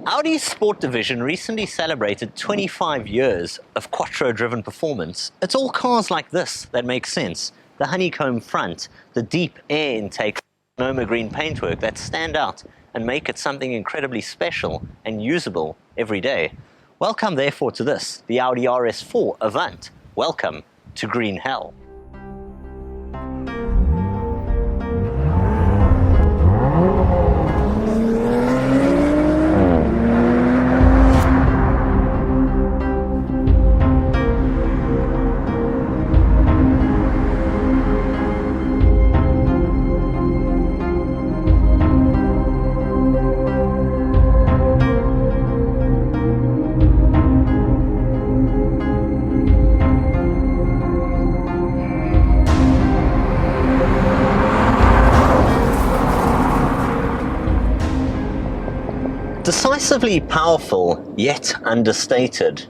Audi's sport division recently celebrated 25 years of quattro-driven performance. It's all cars like this that make sense. The honeycomb front, the deep air intake, Sonoma green paintwork that stand out and make it something incredibly special and usable every day. Welcome therefore to this, the Audi RS4 Avant. Welcome to Green Hell. Decisively powerful, yet understated.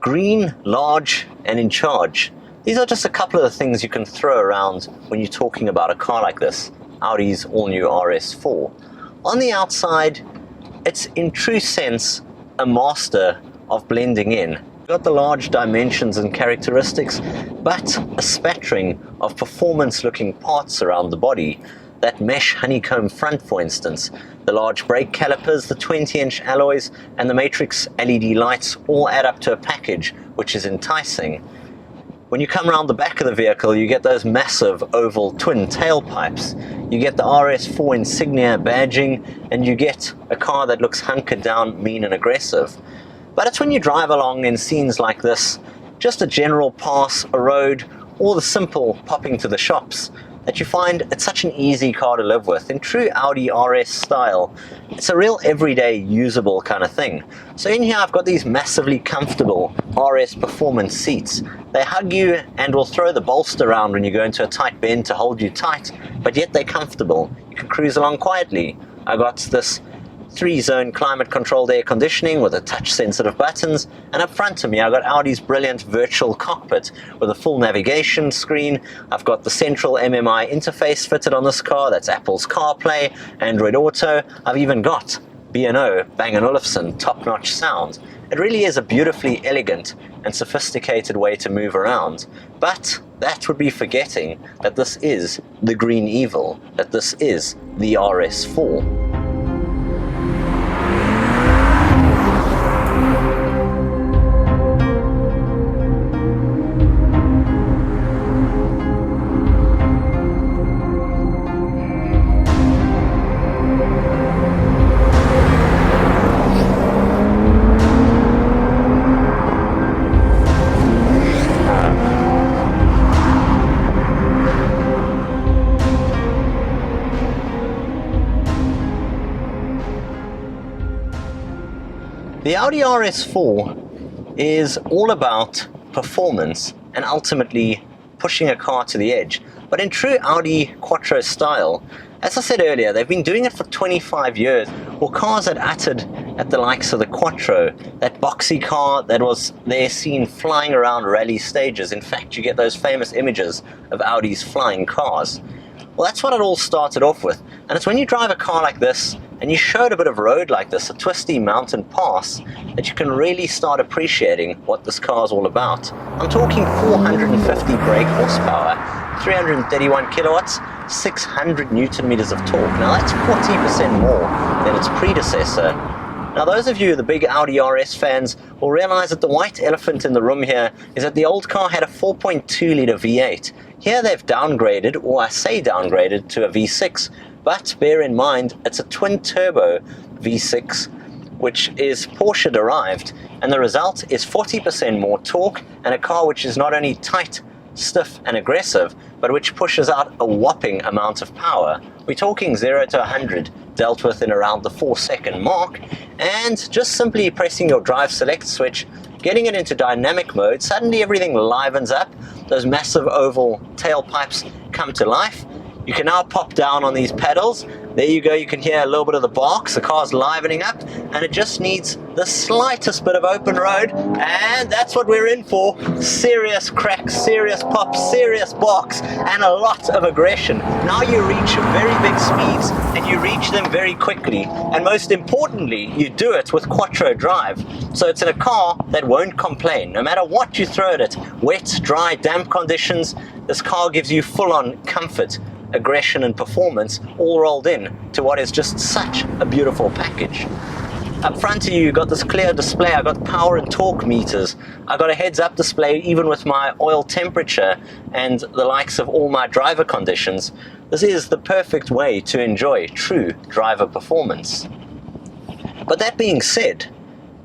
Green, large, and in charge. These are just a couple of the things you can throw around when you're talking about a car like this, Audi's all-new RS4. On the outside, it's in true sense a master of blending in. You've got the large dimensions and characteristics, but a spattering of performance-looking parts around the body. That mesh honeycomb front, for instance, the large brake calipers, the 20-inch alloys, and the matrix LED lights all add up to a package which is enticing. When you come around the back of the vehicle, you get those massive oval twin tailpipes. You get the RS4 insignia badging, and you get a car that looks hunkered down, mean and aggressive. But it's when you drive along in scenes like this, just a general pass, a road, or the simple popping to the shops, that you find it's such an easy car to live with. In true Audi RS style, it's a real everyday usable kind of thing. So in here I've got these massively comfortable RS performance seats. They hug you and will throw the bolster around when you go into a tight bend to hold you tight, but yet they're comfortable. You can cruise along quietly. I got this 3-zone climate controlled air conditioning with a touch sensitive buttons, and up front of me I've got Audi's brilliant virtual cockpit with a full navigation screen. I've got the central MMI interface fitted on this car. That's Apple's CarPlay, Android Auto. I've even got B&O, Bang & Olufsen top-notch sound. It really is a beautifully elegant and sophisticated way to move around, but that would be forgetting that this is the green evil, that this is the RS4. The Audi RS4 is all about performance and ultimately pushing a car to the edge. But in true Audi Quattro style, as I said earlier, they've been doing it for 25 years. Or cars that uttered at the likes of the Quattro, that boxy car that was there seen flying around rally stages. In fact, you get those famous images of Audi's flying cars. Well, that's what it all started off with. And it's when you drive a car like this and you show it a bit of road like this, a twisty mountain pass, that you can really start appreciating what this car is all about. I'm talking 450 brake horsepower, 331 kilowatts, 600 newton meters of torque. Now that's 40% more than its predecessor. Now those of you, the big Audi RS fans, will realize that the white elephant in the room here is that the old car had a 4.2 litre V8. Here they've downgraded, or I say downgraded, to a V6, but bear in mind it's a twin-turbo V6, which is Porsche derived, and the result is 40% more torque and a car which is not only tight, stiff and aggressive, but which pushes out a whopping amount of power. We're talking 0 to 100 dealt with in around the 4-second mark, and just simply pressing your drive select switch, getting it into dynamic mode, suddenly everything livens up. Those massive oval tailpipes come to life. You can now pop down on these pedals, There you go, you can hear a little bit of the barks, the car's livening up, and it just needs the slightest bit of open road, and that's what we're in for. Serious cracks, serious pops, serious barks, and a lot of aggression. Now you reach very big speeds, and you reach them very quickly, and most importantly, you do it with quattro drive. So it's in a car that won't complain, no matter what you throw at it. Wet, dry, damp conditions, this car gives you full-on comfort, aggression and performance all rolled in to what is just such a beautiful package. Up front of you got this clear display. I got power and torque meters. I got a heads-up display even with my oil temperature and the likes of all my driver conditions. This is the perfect way to enjoy true driver performance. But that being said,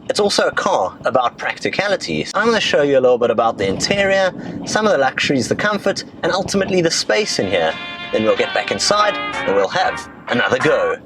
it's also a car about practicality. I'm going to show you a little bit about the interior, some of the luxuries, the comfort, and ultimately the space in here. Then we'll get back inside and we'll have another go.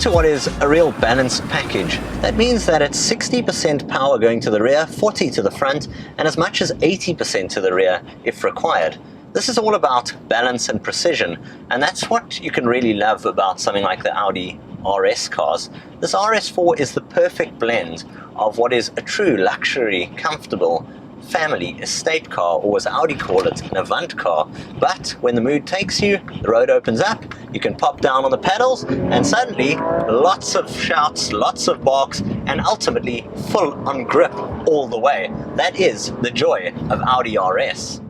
To what is a real balanced package. That means that it's 60% power going to the rear, 40% to the front, and as much as 80% to the rear if required. This is all about balance and precision, and that's what you can really love about something like the Audi RS cars. This RS4 is the perfect blend of what is a true luxury, comfortable family estate car, or as Audi call it, an Avant car. But when the mood takes you, the road opens up, you can pop down on the pedals, and suddenly lots of shouts, lots of barks, and ultimately full on grip all the way. That is the joy of Audi RS.